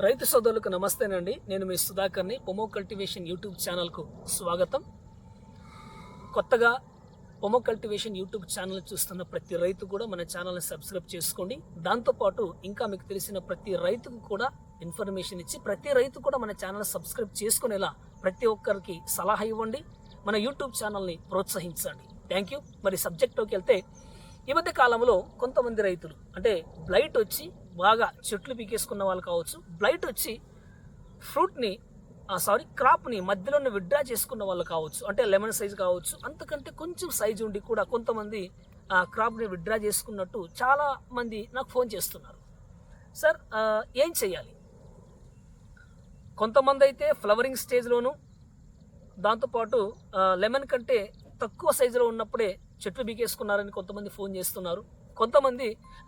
రైతు సోదరులకు నమస్తేనండి. నేను మీ సుధాకర్ని. పొమో కల్టివేషన్ యూట్యూబ్ ఛానల్కు స్వాగతం. కొత్తగా పొమో కల్టివేషన్ యూట్యూబ్ ఛానల్ చూస్తున్న ప్రతి రైతు కూడా మన ఛానల్ని సబ్స్క్రైబ్ చేసుకోండి. దాంతోపాటు ఇంకా మీకు తెలిసిన ప్రతి రైతుకు కూడా ఇన్ఫర్మేషన్ ఇచ్చి ప్రతి రైతు కూడా మన ఛానల్ సబ్స్క్రైబ్ చేసుకునేలా ప్రతి ఒక్కరికి సలహా ఇవ్వండి. మన యూట్యూబ్ ఛానల్ని ప్రోత్సహించండి. Thank you. మరి సబ్జెక్ట్లోకి వెళ్తే, ఈ మధ్య కాలంలో కొంతమంది రైతులు అంటే బ్లైట్ వచ్చి బాగా చెట్లు పీకేసుకున్న వాళ్ళు కావచ్చు, బ్లైట్ వచ్చి క్రాప్ని మధ్యలోనే విత్డ్రా చేసుకున్న వాళ్ళు కావచ్చు, అంటే లెమన్ సైజు కావచ్చు, అంతకంటే కొంచెం సైజు ఉండి కూడా కొంతమంది ఆ క్రాప్ని విత్డ్రా చేసుకున్నట్టు చాలా మంది నాకు ఫోన్ చేస్తున్నారు. సార్ ఏం చేయాలి? కొంతమంది అయితే ఫ్లవరింగ్ స్టేజ్లోను, దాంతోపాటు లెమన్ కంటే తక్కువ సైజులో ఉన్నప్పుడే చెట్లు బీకేసుకున్నారని కొంతమంది ఫోన్ చేస్తున్నారు. కొంతమంది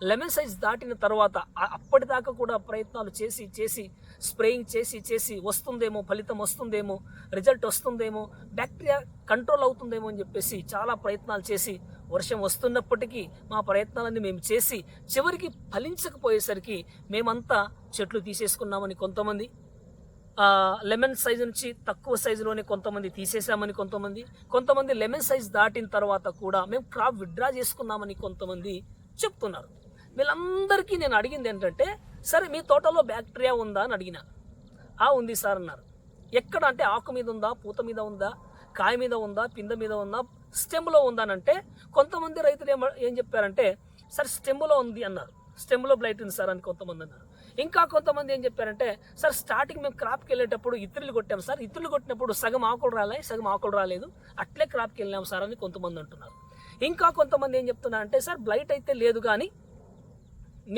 లెమన్ సైజ్ దాటిన తర్వాత అప్పటిదాకా కూడా ప్రయత్నాలు చేసి స్ప్రేయింగ్ చేసి వస్తుందేమో, ఫలితం వస్తుందేమో, రిజల్ట్ వస్తుందేమో, బ్యాక్టీరియా కంట్రోల్ అవుతుందేమో అని చెప్పేసి చాలా ప్రయత్నాలు చేసి వర్షం వస్తున్నప్పటికీ మా ప్రయత్నాలన్నీ మేము చేసి చివరికి ఫలించకపోయేసరికి మేమంతా చెట్లు తీసేసుకున్నామని కొంతమంది, లెమన్ సైజు నుంచి తక్కువ సైజులోనే కొంతమంది తీసేసామని కొంతమంది లెమన్ సైజ్ దాటిన తర్వాత కూడా మేము క్రాప్ విత్డ్రా చేసుకున్నామని కొంతమంది చెప్తున్నారు. వీళ్ళందరికీ నేను అడిగింది ఏంటంటే, సరే మీ తోటలో బ్యాక్టీరియా ఉందా అని అడిగిన. ఉంది సార్ అన్నారు. ఎక్కడ అంటే ఆకు మీద ఉందా, పూత మీద ఉందా, కాయ మీద ఉందా, పిందె మీద ఉందా, స్టెమ్లో ఉందా అని అంటే కొంతమంది రైతులు ఏం చెప్పారంటే, సార్ స్టెమ్లో ఉంది అన్నారు. స్టెమ్లో బ్లైట్ ఉంది సార్ అని కొంతమంది అన్నారు. ఇంకా కొంతమంది ఏం చెప్పారంటే, సార్ స్టార్టింగ్ మేము క్రాప్కి వెళ్ళేటప్పుడు ఇత్తులు కొట్టాం సార్, ఇత్తులు కొట్టినప్పుడు సగం ఆకులు రాలేదు, అట్లే క్రాప్కి వెళ్ళాం సార్ అని కొంతమంది అంటున్నారు. ఇంకా కొంతమంది ఏం చెప్తున్నారంటే, సార్ బ్లైట్ అయితే లేదు కానీ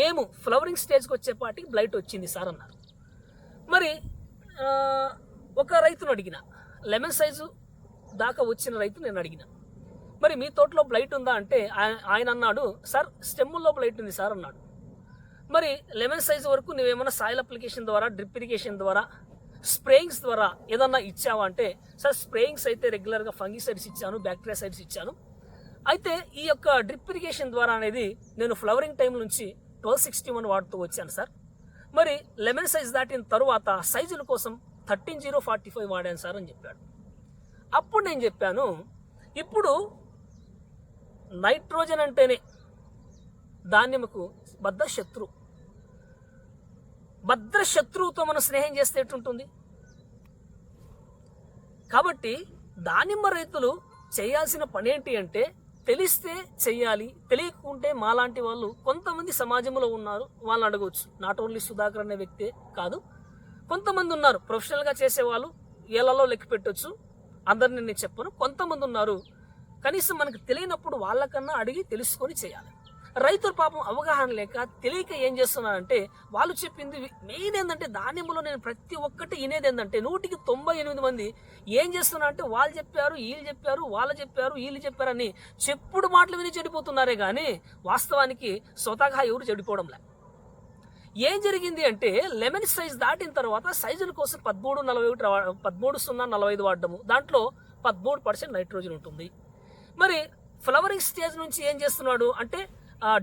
మేము ఫ్లవరింగ్ స్టేజ్కి వచ్చేపాటికి బ్లైట్ వచ్చింది సార్ అన్నారు. మరి ఒక రైతును అడిగిన, లెమన్ సైజు దాకా వచ్చిన రైతు నేను అడిగిన, మరి మీ తోటలో బ్లైట్ ఉందా అంటే ఆయన అన్నాడు, సార్ స్టెమ్ముల్లో బ్లైట్ ఉంది సార్ అన్నాడు. మరి లెమన్ సైజ్ వరకు నువ్వేమైనా సాయిల్ అప్లికేషన్ ద్వారా, డ్రిప్ ఇరిగేషన్ ద్వారా, స్ప్రేయింగ్స్ ద్వారా ఏదన్నా ఇచ్చావా అంటే, సార్ స్ప్రేయింగ్స్ అయితే రెగ్యులర్గా ఫంగిసైడ్స్ ఇచ్చాను, బ్యాక్టీరియా సైడ్స్ ఇచ్చాను. అయితే ఈ యొక్క డ్రిప్ ఇరిగేషన్ ద్వారా అనేది నేను ఫ్లవరింగ్ టైం నుంచి 1261 వాడుతూ వచ్చాను సార్. మరి లెమన్ సైజ్ దాటిన తరువాత సైజుల కోసం 13045 వాడాను సార్ అని చెప్పాడు. అప్పుడు నేను చెప్పాను, ఇప్పుడు నైట్రోజన్ అంటేనే ధాన్యముకు భద్ర శత్రువుతో మనం స్నేహం చేస్తే ఎట్టుంటుంది? కాబట్టి దానిమ్మ రైతులు చేయాల్సిన పని ఏంటి అంటే, తెలిస్తే చెయ్యాలి, తెలియకుంటే మాలాంటి వాళ్ళు కొంతమంది సమాజంలో ఉన్నారు, వాళ్ళని అడగవచ్చు. నాట్ ఓన్లీ సుధాకర్ అనే వ్యక్తే కాదు, కొంతమంది ఉన్నారు ప్రొఫెషనల్గా చేసేవాళ్ళు, ఏళ్లలో లెక్క పెట్టవచ్చు, అందరిని నేను చెప్పను. కొంతమంది ఉన్నారు, కనీసం మనకు తెలియనప్పుడు వాళ్ళకన్నా అడిగి తెలుసుకొని చేయాలి. రైతులు పాపం అవగాహన లేక తెలియక ఏం చేస్తున్నారంటే, వాళ్ళు చెప్పింది మెయిన్ ఏంటంటే, దానిమ్మలో నేను ప్రతి ఒక్కటి వినేది ఏంటంటే 100కి 98 మంది ఏం చేస్తున్నారంటే, వాళ్ళు చెప్పారు, వీళ్ళు చెప్పారని చెప్పుడు మాటలు విని చెడిపోతున్నారే కానీ వాస్తవానికి స్వతహా ఎవరు చెడిపోవడంలే. ఏం జరిగింది అంటే, లెమన్ సైజ్ దాటిన తర్వాత సైజుల కోసం 13:41 వాడడము, దాంట్లో 13% నైట్రోజన్ ఉంటుంది. మరి ఫ్లవరింగ్ స్టేజ్ నుంచి ఏం చేస్తున్నాడు అంటే,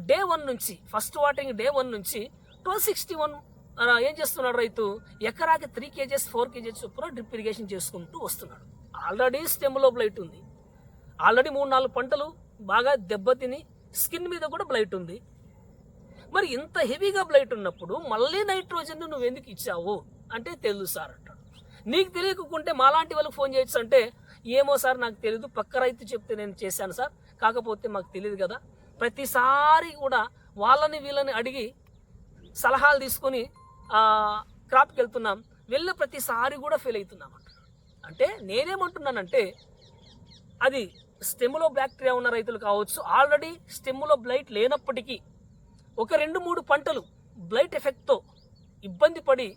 డే 1 నుంచి, ఫస్ట్ వాటరింగ్ డే 1 నుంచి 1261 ఏం చేస్తున్నాడు రైతు, ఎకరాకి 3 kg 4 kg చొప్పున డ్రిప్ ఇరిగేషన్ చేసుకుంటూ వస్తున్నాడు. ఆల్రెడీ స్టెమ్లో బ్లైట్ ఉంది, ఆల్రెడీ 3-4 పంటలు బాగా దెబ్బతిని స్కిన్ మీద కూడా బ్లైట్ ఉంది. మరి ఇంత హెవీగా బ్లైట్ ఉన్నప్పుడు మళ్ళీ నైట్రోజన్ నువ్వు ఎందుకు ఇచ్చావు అంటే, తెలుసు సార్ అంటాడు. నీకు తెలియకుంటే మాలాంటి వాళ్ళకి ఫోన్ చేయొచ్చు అంటే, ఏమో సార్ నాకు తెలియదు, పక్క రైతు చెప్తే నేను చేశాను సార్, కాకపోతే మాకు తెలియదు కదా, ప్రతిసారి కూడా వాళ్ళని వీళ్ళని అడిగి సలహాలు తీసుకొని క్రాప్కి వెళ్తున్నాం, వెళ్ళిన ప్రతిసారి కూడా ఫెయిల్ అవుతున్నాం అంటున్నాడు. అంటే నేనేమంటున్నానంటే, అది స్టెమ్లో బ్యాక్టీరియా ఉన్న రైతులు కావచ్చు, ఆల్రెడీ స్టెమ్లో బ్లైట్ లేనప్పటికీ ఒక 2-3 పంటలు బ్లైట్ ఎఫెక్ట్తో ఇబ్బంది పడి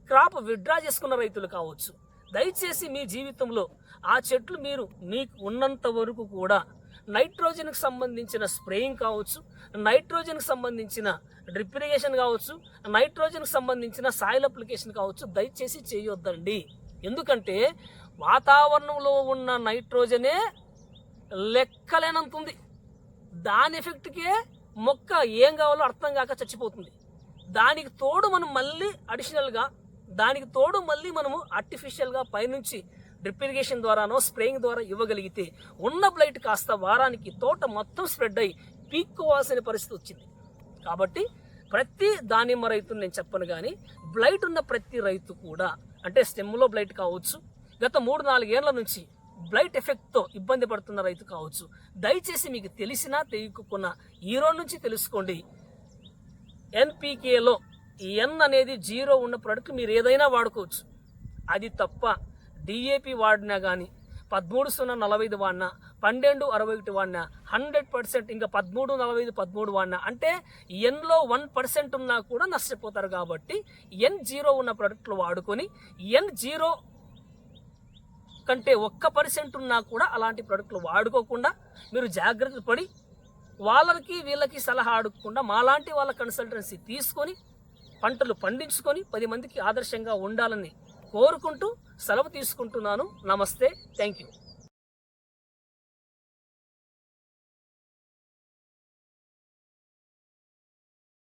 క్రాప్ విత్డ్రా చేసుకున్న రైతులు కావచ్చు, దయచేసి మీ జీవితంలో ఆ చెట్లు మీకు ఉన్నంత వరకు కూడా నైట్రోజన్కి సంబంధించిన స్ప్రేయింగ్ కావచ్చు, నైట్రోజన్కి సంబంధించిన డ్రిప్ ఇరిగేషన్ కావచ్చు, నైట్రోజన్కి సంబంధించిన సాయిల్ అప్లికేషన్ కావచ్చు, దయచేసి చేయొద్దండి. ఎందుకంటే వాతావరణంలో ఉన్న నైట్రోజనే లెక్కలేనంత ఉంది. దాని ఎఫెక్ట్కే మొక్క ఏం కావాలో అర్థం కాక చచ్చిపోతుంది. దానికి తోడు మనం మళ్ళీ అడిషనల్గా దానికి తోడు మళ్ళీ మనము ఆర్టిఫిషియల్గా పైనుంచి డ్రిప్ ఇరిగేషన్ ద్వారానో స్ప్రేయింగ్ ద్వారా ఇవ్వగలిగితే ఉన్న బ్లైట్ కాస్త వారానికి తోట మొత్తం స్ప్రెడ్ అయ్యి పీక్కోవాల్సిన పరిస్థితి వచ్చింది. కాబట్టి ప్రతి దానిమ్మ రైతుని నేను చెప్పను, కానీ బ్లైట్ ఉన్న ప్రతి రైతు కూడా, అంటే స్టెమ్లో బ్లైట్ కావచ్చు, గత 3-4 ఏళ్ల నుంచి బ్లైట్ ఎఫెక్ట్తో ఇబ్బంది పడుతున్న రైతు కావచ్చు, దయచేసి మీకు తెలిసినా తెలియకున్నా ఈ రోజు నుంచి తెలుసుకోండి. ఎన్పీకేలో ఎన్ అనేది 0 ఉన్న ప్రోడక్ట్ మీరు ఏదైనా వాడుకోవచ్చు. అది తప్ప డిఏపి వాడినా కానీ 13-0-45 వాడినా, 12-61 వాడినా 100%, ఇంకా 13-45-13 వాడినా, అంటే ఎన్లో 1% ఉన్నా కూడా నష్టపోతారు. కాబట్టి N0 ఉన్న ప్రోడక్ట్లు వాడుకొని N0 కంటే 1% ఉన్నా కూడా అలాంటి ప్రోడక్ట్లు వాడుకోకుండా మీరు జాగ్రత్త పడి వాళ్ళకి వీళ్ళకి సలహా అడగకుండా మాలాంటి వాళ్ళ కన్సల్టెన్సీ తీసుకొని పంటలు పండించుకొని 10 మందికి ఆదర్శంగా ఉండాలని కోరుకుంటూ సెలవు తీసుకుంటున్నాను. నమస్తే, థ్యాంక్ యూ.